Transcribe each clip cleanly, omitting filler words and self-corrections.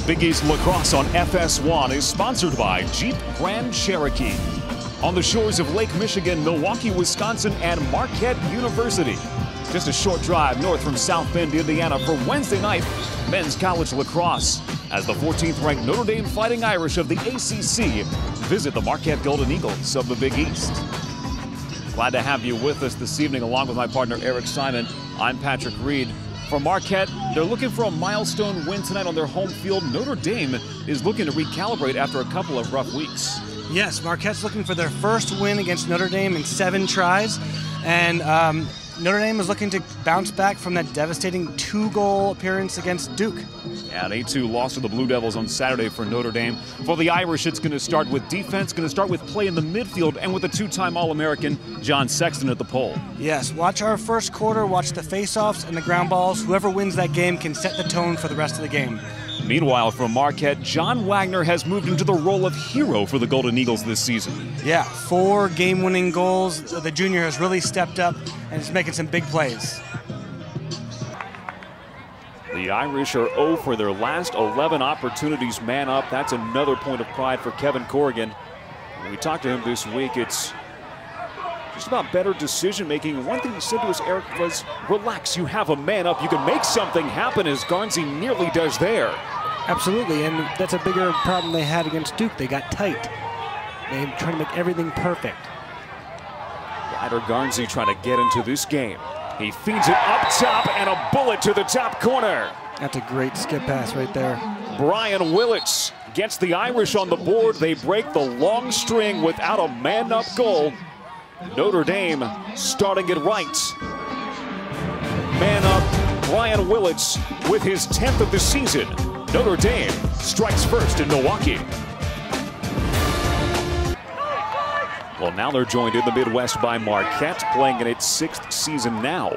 Big East Lacrosse on FS1 is sponsored by Jeep Grand Cherokee. On the shores of Lake Michigan, Milwaukee, Wisconsin, and Marquette University. Just a short drive north from South Bend, Indiana for Wednesday night men's college lacrosse as the 14th ranked Notre Dame Fighting Irish of the ACC visit the Marquette Golden Eagles of the Big East. Glad to have you with us this evening along with my partner Eric Simon. I'm Patrick Reed. For Marquette, they're looking for a milestone win tonight on their home field. Notre Dame is looking to recalibrate after a couple of rough weeks. Yes, Marquette's looking for their first win against Notre Dame in 7 tries. And Notre Dame is looking to bounce back from that devastating 2-goal appearance against Duke. Yeah, an 8-2 loss to the Blue Devils on Saturday for Notre Dame. For the Irish, it's going to start with defense, going to start with play in the midfield, and with a 2-time All-American, John Sexton at the pole. Yes, watch our first quarter, watch the face-offs and the ground balls. Whoever wins that game can set the tone for the rest of the game. Meanwhile, from Marquette, John Wagner has moved into the role of hero for the Golden Eagles this season. Yeah, 4 game-winning goals. The junior has really stepped up and is making some big plays. The Irish are 0 for their last 11 opportunities man up. That's another point of pride for Kevin Corrigan. When we talked to him this week, it's just about better decision making. One thing he said to us, Eric, was relax, you have a man up, you can make something happen, as Garnsey nearly does there. Absolutely, and that's a bigger problem they had against Duke. They got tight. They tried to make everything perfect. Ryder Garnsey trying to get into this game. He feeds it up top and a bullet to the top corner. That's a great skip pass right there. Brian Willits gets the Irish on the board. They break the long string without a man-up goal. Notre Dame starting it right. Man up, Brian Willits with his 10th of the season. Notre Dame strikes first in Milwaukee. Well, now they're joined in the Midwest by Marquette, playing in its 6th season now.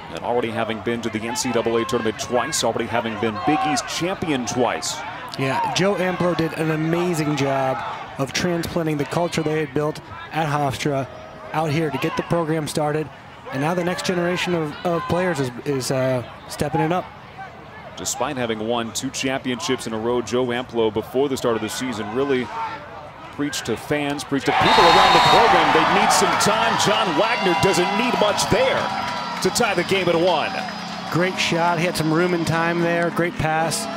And already having been to the NCAA tournament twice, already having been Big East champion twice. Yeah, Joe Amplo did an amazing job of transplanting the culture they had built at Hofstra out here to get the program started. And now the next generation of players is stepping it up. Despite having won 2 championships in a row, Joe Amplo, before the start of the season, really preached to fans, preached to people around the program. They need some time. John Wagner doesn't need much there to tie the game at 1. Great shot. He had some room and time there. Great pass.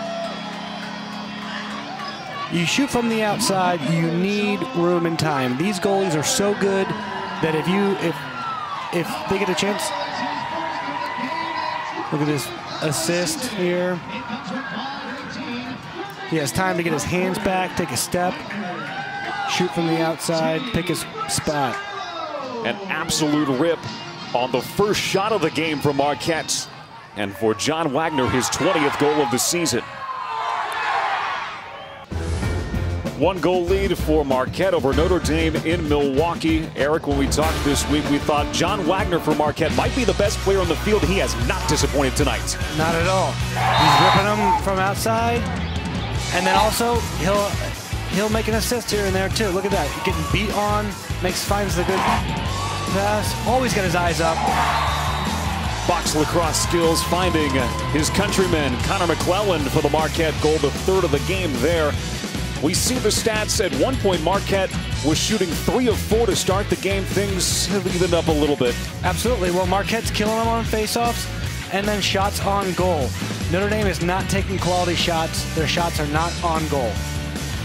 You shoot from the outside, you need room and time. These goalies are so good that if they get a chance, look at this assist here. He has time to get his hands back, take a step, shoot from the outside, pick his spot. An absolute rip on the first shot of the game for Marquette. And for John Wagner, his 20th goal of the season. 1-goal lead for Marquette over Notre Dame in Milwaukee. Eric, when we talked this week, we thought John Wagner for Marquette might be the best player on the field. He has not disappointed tonight. Not at all. He's ripping them from outside, and then also he'll make an assist here and there too. Look at that, getting beat on, finds the good pass. Always got his eyes up. Box lacrosse skills, finding his countryman Connor McClelland for the Marquette goal, the 3rd of the game there. We see the stats. At one point, Marquette was shooting 3 of 4 to start the game. Things have evened up a little bit. Absolutely. Well, Marquette's killing them on faceoffs and then shots on goal. Notre Dame is not taking quality shots. Their shots are not on goal.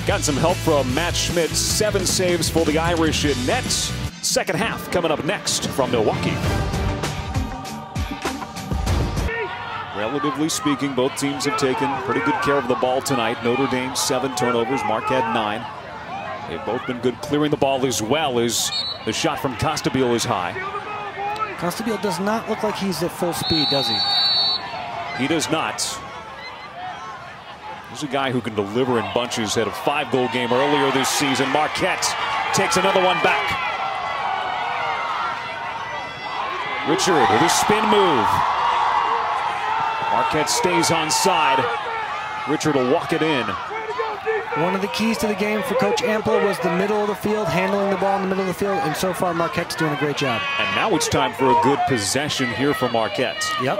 Got some help from Matt Schmidt. 7 saves for the Irish in net. Second half coming up next from Milwaukee. Relatively speaking, both teams have taken pretty good care of the ball tonight. Notre Dame 7 turnovers, Marquette 9. They've both been good clearing the ball, as well as the shot from Costabile is high. Costabile does not look like he's at full speed, does he? He does not. He's a guy who can deliver in bunches. Had a 5-goal game earlier this season. Marquette takes another one back. Richard with a spin move. Marquette stays on side. Richard will walk it in. One of the keys to the game for Coach Amplo was the middle of the field, handling the ball in the middle of the field, and so far Marquette's doing a great job. And now it's time for a good possession here for Marquette. Yep.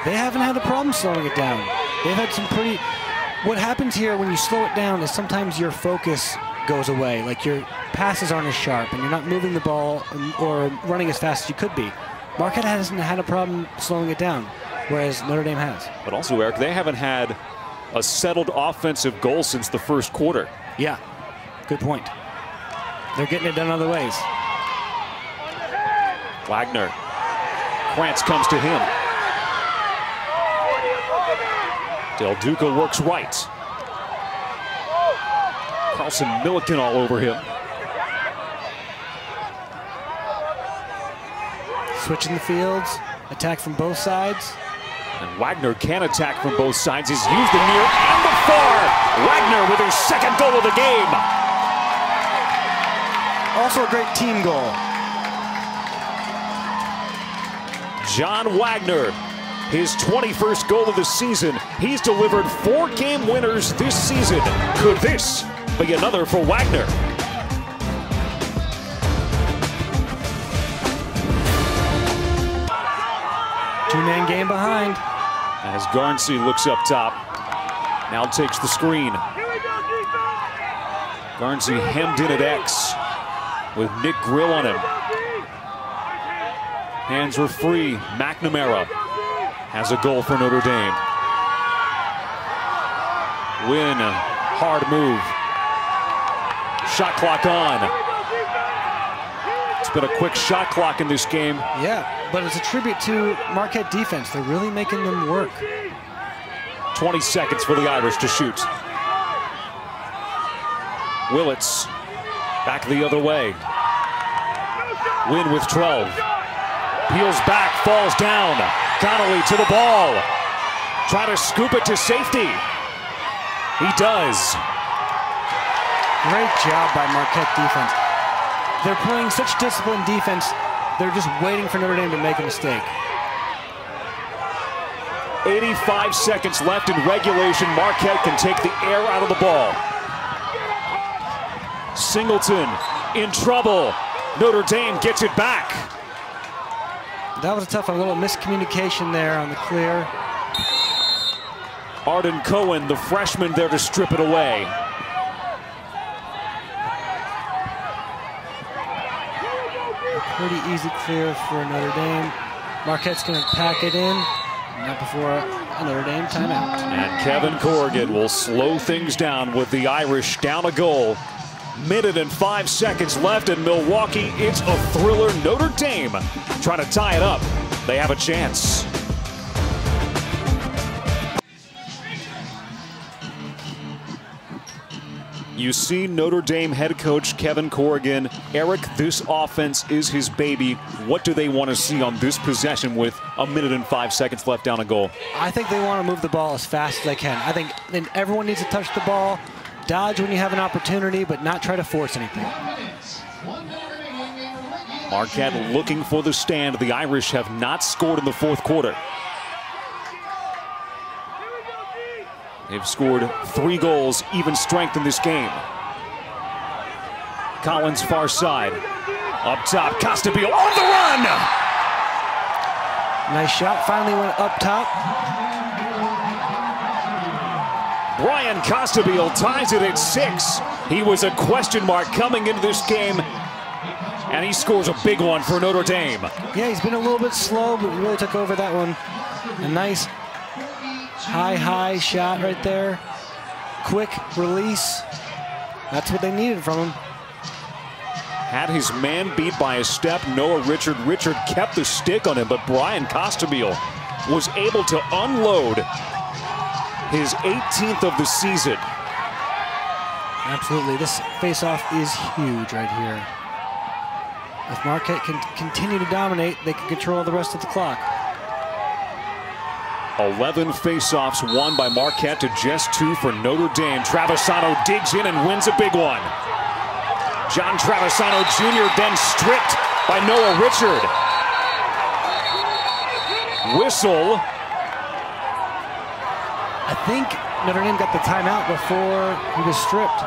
They haven't had a problem slowing it down. They've had some pretty... What happens here when you slow it down is sometimes your focus goes away. Like your passes aren't as sharp and you're not moving the ball or running as fast as you could be. Marquette hasn't had a problem slowing it down, whereas Notre Dame has. But also, Eric, they haven't had a settled offensive goal since the first quarter. Yeah, good point. They're getting it done other ways. Wagner. Krantz comes to him. Del Duca works right. Carlson Milliken all over him. Switching the fields, attack from both sides. And Wagner can attack from both sides. He's used the near and the far. Wagner with his second goal of the game. Also a great team goal. John Wagner, his 21st goal of the season. He's delivered 4 game winners this season. Could this be another for Wagner? Two-man game behind. As Garnsey looks up top, now takes the screen. Garnsey hemmed in at X with Nick Grill on him. Hands were free. McNamara has a goal for Notre Dame. Win, hard move. Shot clock on. It's been a quick shot clock in this game. Yeah, but it's a tribute to Marquette defense. They're really making them work. 20 seconds for the Irish to shoot. Willits back the other way. Win with 12. Peels back, falls down. Connolly to the ball. Try to scoop it to safety. He does. Great job by Marquette defense. They're playing such disciplined defense, they're just waiting for Notre Dame to make a mistake. 85 seconds left in regulation. Marquette can take the air out of the ball. Singleton in trouble. Notre Dame gets it back. That was a tough one. A little miscommunication there on the clear. Arden Cohen, the freshman, there to strip it away. A pretty easy clear for Notre Dame. Marquette's going to pack it in. Not before a Notre Dame timeout. And Kevin Corrigan will slow things down with the Irish down a goal. Minute and 5 seconds left in Milwaukee. It's a thriller. Notre Dame trying to tie it up. They have a chance. You see Notre Dame head coach Kevin Corrigan. Eric, this offense is his baby. What do they want to see on this possession with a minute and 5 seconds left down a goal? I think they want to move the ball as fast as they can. I think everyone needs to touch the ball, dodge when you have an opportunity, but not try to force anything. Marquette looking for the stand. The Irish have not scored in the fourth quarter. They've scored 3 goals, even strength in this game. Collins far side. Up top, Costabile on the run! Nice shot, finally went up top. Brian Costabile ties it at 6. He was a question mark coming into this game, and he scores a big one for Notre Dame. Yeah, he's been a little bit slow, but really took over that one. A nice high shot right there. Quick release. That's what they needed from him. Had his man beat by a step. Noah Richard. Richard kept the stick on him, but Brian Costabile was able to unload his 18th of the season. Absolutely. This face-off is huge right here. If Marquette can continue to dominate, they can control the rest of the clock. 11 face-offs won by Marquette to just 2 for Notre Dame. Travisano digs in and wins a big one. John Travisano Jr. then stripped by Noah Richard. Whistle. I think Notre Dame got the timeout before he was stripped,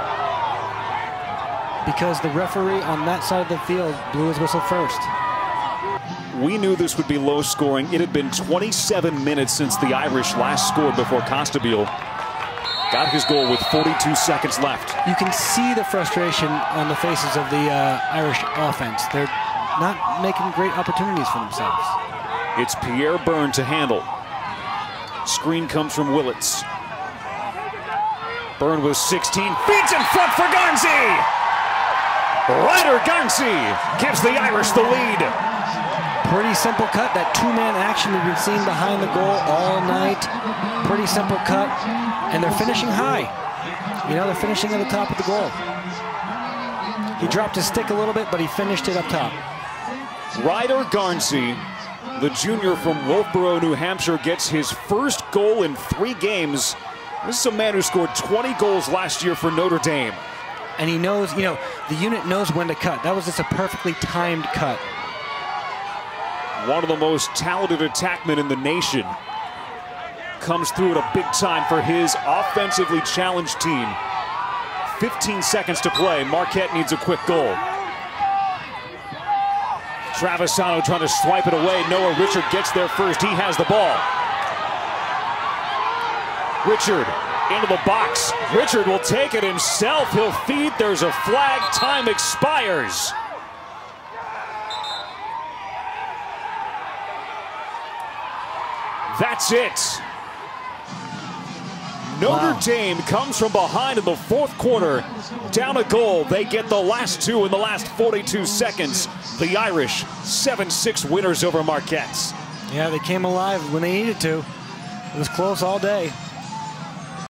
because the referee on that side of the field blew his whistle first. We knew this would be low scoring. It had been 27 minutes since the Irish last scored before Costabile got his goal with 42 seconds left. You can see the frustration on the faces of the Irish offense. They're not making great opportunities for themselves. It's Pierre Byrne to handle. Screen comes from Willits. Byrne with 16 feet in front for Garnsey. Ryder Garnsey gives the Irish the lead. Pretty simple cut. That two-man action we've been seeing behind the goal all night. Pretty simple cut. And they're finishing high. You know, they're finishing at the top of the goal. He dropped his stick a little bit, but he finished it up top. Ryder Garnsey, the junior from Wolfboro, New Hampshire, gets his first goal in 3 games. This is a man who scored 20 goals last year for Notre Dame. And he knows, you know, the unit knows when to cut. That was just a perfectly timed cut. One of the most talented attackmen in the nation comes through at a big time for his offensively challenged team. 15 seconds to play. Marquette needs a quick goal. Travisano trying to swipe it away. Noah Richard gets there first. He has the ball. Richard into the box. Richard will take it himself. He'll feed. There's a flag. Time expires. That's it. Notre Dame comes from behind in the 4th quarter. Down a goal. They get the last 2 in the last 42 seconds. The Irish 7-6 winners over Marquette. Yeah, they came alive when they needed to. It was close all day.